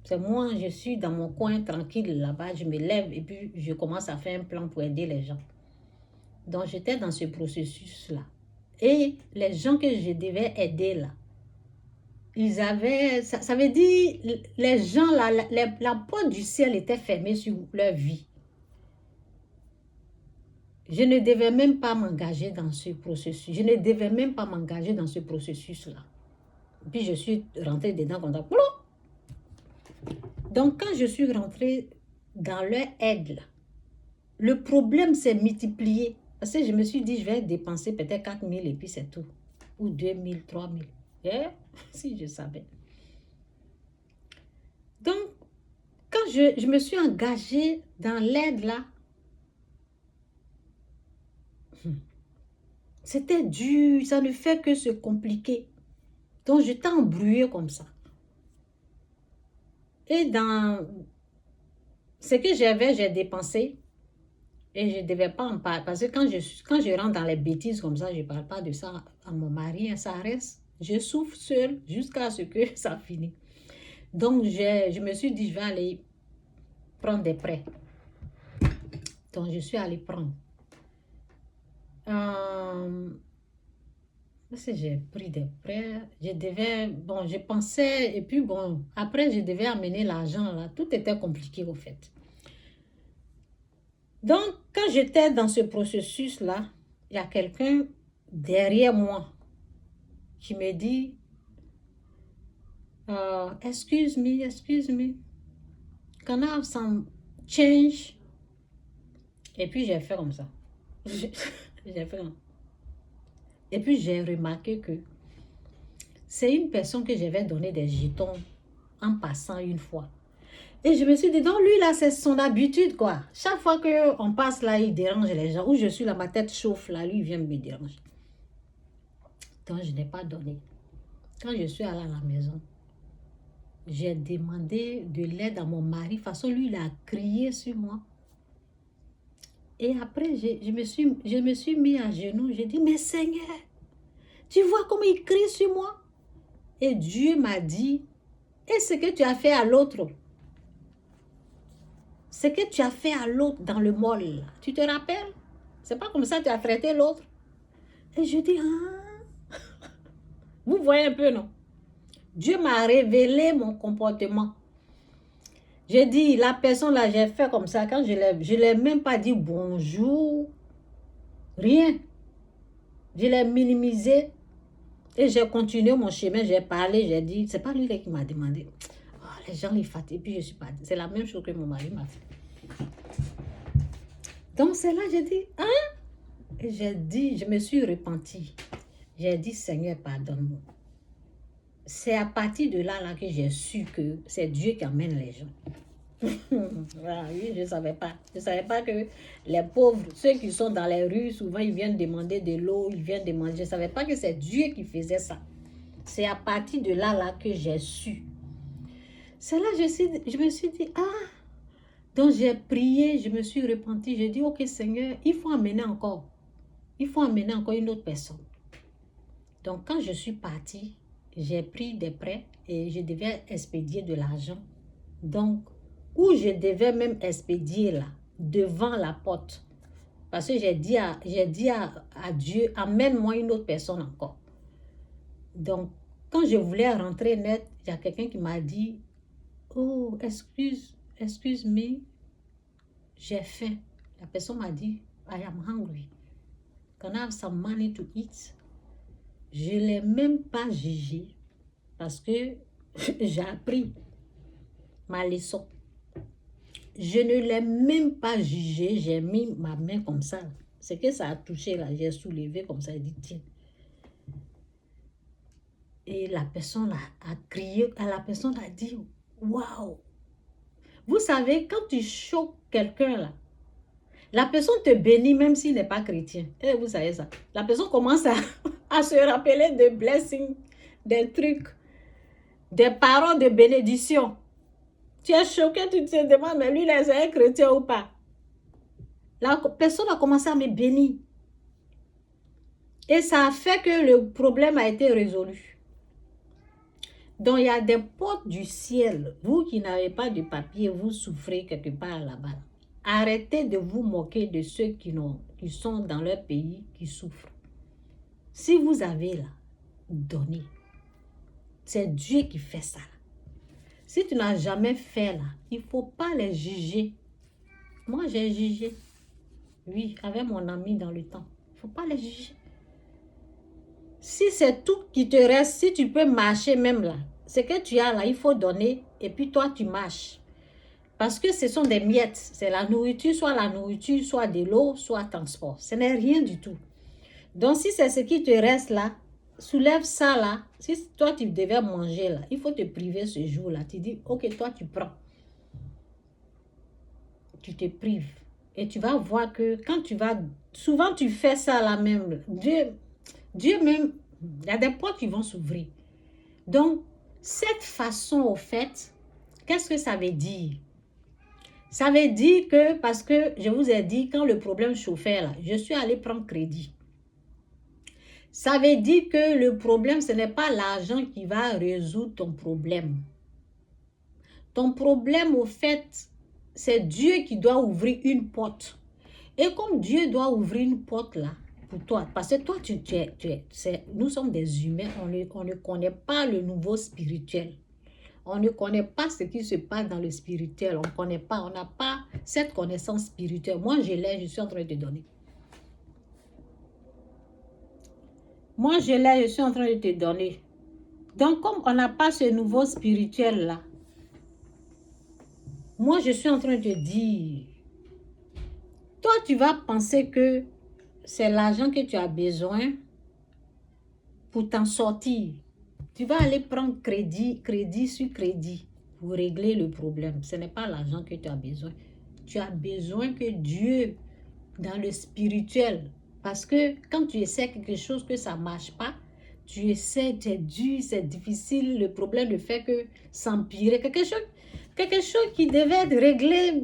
C'est moi, je suis dans mon coin tranquille là-bas, je me lève et puis je commence à faire un plan pour aider les gens. Donc, j'étais dans ce processus-là. Et les gens que je devais aider là, ils avaient, ça veut dire, les gens là, la porte du ciel était fermée sur leur vie. Je ne devais même pas m'engager dans ce processus. Je ne devais même pas m'engager dans ce processus-là. Puis je suis rentrée dedans comme ça. Donc, quand je suis rentrée dans leur aide, là, le problème s'est multiplié. Parce que je me suis dit, je vais dépenser peut-être 4 000 et puis c'est tout. Ou 2 000, 3 000. Eh? Si je savais. Donc, quand je me suis engagée dans l'aide là, c'était dur, ça ne fait que se compliquer. Donc, j'étais embrouillée comme ça. Et dans ce que j'avais, j'ai dépensé. Et je ne devais pas en parler. Parce que quand je rentre dans les bêtises comme ça, je ne parle pas de ça à mon mari, ça reste. Je souffre seule jusqu'à ce que ça finisse. Donc, je me suis dit, je vais aller prendre des prêts. Donc, je suis allée prendre. Parce que j'ai pris des prêts. Je devais, bon, je pensais, et puis bon, après, je devais amener l'argent là. Tout était compliqué au fait. Donc, quand j'étais dans ce processus-là, il y a quelqu'un derrière moi qui me dit, excuse me, can I have some change? Et puis, j'ai fait comme ça. J'ai fait comme ça. Et puis, j'ai remarqué que c'est une personne que j'avais donné des jetons en passant une fois. Et je me suis dit, donc lui là, c'est son habitude quoi. Chaque fois qu'on passe là, il dérange les gens. Ou je suis là, ma tête chauffe là, lui il vient me déranger. Donc je n'ai pas donné. Quand je suis allée à la maison, j'ai demandé de l'aide à mon mari. De toute façon, lui il a crié sur moi. Et après, je me suis mis à genoux. J'ai dit, mais Seigneur, tu vois comment il crie sur moi? Et Dieu m'a dit, et ce que tu as fait à l'autre? Ce que tu as fait à l'autre dans le mall, tu te rappelles? C'est pas comme ça que tu as traité l'autre. Et je dis, ah, vous voyez un peu, non? Dieu m'a révélé mon comportement. J'ai dit, la personne là, j'ai fait comme ça. Quand je l'ai même pas dit bonjour, rien. Je l'ai minimisé et j'ai continué mon chemin. J'ai parlé, j'ai dit, c'est pas lui qui m'a demandé. Oh, les gens les fatiguent, puis je suis pas. C'est la même chose que mon mari m'a fait. Donc c'est là, j'ai dit, hein? Et j'ai dit, je me suis repentie. J'ai dit, Seigneur, pardonne-moi. C'est à partir de là que j'ai su que c'est Dieu qui amène les gens. Voilà, oui, je ne savais pas. Je ne savais pas que les pauvres, ceux qui sont dans les rues, souvent ils viennent demander de l'eau, ils viennent demander. Je ne savais pas que c'est Dieu qui faisait ça. C'est à partir de là que j'ai su. C'est là que je me suis dit, ah, donc j'ai prié, je me suis repentie. J'ai dit, ok Seigneur, il faut amener encore. Il faut amener encore une autre personne. Donc quand je suis partie, j'ai pris des prêts et je devais expédier de l'argent. Donc, où je devais même expédier là, devant la porte. Parce que j'ai dit à Dieu, amène-moi une autre personne encore. Donc, quand je voulais rentrer net, il y a quelqu'un qui m'a dit, oh, excuse-moi, j'ai faim. La personne m'a dit, I am hungry. Can I have some money to eat? Je ne l'ai même pas jugé parce que j'ai appris ma leçon. Je ne l'ai même pas jugé, j'ai mis ma main comme ça. C'est que ça a touché là, j'ai soulevé comme ça, j'ai dit tiens. Et la personne a crié, la personne a dit waouh. Vous savez, quand tu choques quelqu'un là, la personne te bénit même s'il n'est pas chrétien. Et vous savez ça. La personne commence à se rappeler des blessings, des trucs, des paroles de bénédiction. Tu es choqué, tu te demandes, mais lui, il est un chrétien ou pas? La personne a commencé à me bénir. Et ça a fait que le problème a été résolu. Donc, il y a des portes du ciel. Vous qui n'avez pas de papier, vous souffrez quelque part là-bas. Arrêtez de vous moquer de ceux qui sont dans leur pays, qui souffrent. Si vous avez là, donnez. C'est Dieu qui fait ça. Si tu n'as jamais fait là, il ne faut pas les juger. Moi, j'ai jugé. Oui, avec mon ami dans le temps. Il ne faut pas les juger. Si c'est tout qui te reste, si tu peux marcher même là, ce que tu as là, il faut donner et puis toi, tu marches. Parce que ce sont des miettes. C'est la nourriture, soit de l'eau, soit transport. Ce n'est rien du tout. Donc, si c'est ce qui te reste là, soulève ça là. Si toi, tu devais manger là, il faut te priver ce jour-là. Tu dis, ok, toi, tu prends. Tu te prives. Et tu vas voir que quand tu vas... Souvent, tu fais ça là même. Dieu même, il y a des portes qui vont s'ouvrir. Donc, cette façon, au fait, qu'est-ce que ça veut dire? Ça veut dire que, parce que je vous ai dit, quand le problème chauffait là, je suis allée prendre crédit. Ça veut dire que le problème, ce n'est pas l'argent qui va résoudre ton problème. Ton problème, au fait, c'est Dieu qui doit ouvrir une porte. Et comme Dieu doit ouvrir une porte là, pour toi, parce que toi, nous sommes des humains, on ne connaît pas le nouveau spirituel. On ne connaît pas ce qui se passe dans le spirituel. On ne connaît pas, on n'a pas cette connaissance spirituelle. Moi, je suis en train de te donner. Moi, je suis en train de te donner. Donc, comme on n'a pas ce nouveau spirituel-là, moi, je suis en train de te dire, toi, tu vas penser que c'est l'argent que tu as besoin pour t'en sortir. Tu vas aller prendre crédit sur crédit pour régler le problème. Ce n'est pas l'argent que tu as besoin. Tu as besoin que Dieu, dans le spirituel, parce que quand tu essaies quelque chose que ça ne marche pas, tu essaies, c'est dur, c'est difficile, le problème ne fait que s'empirer. Quelque chose qui devait être réglé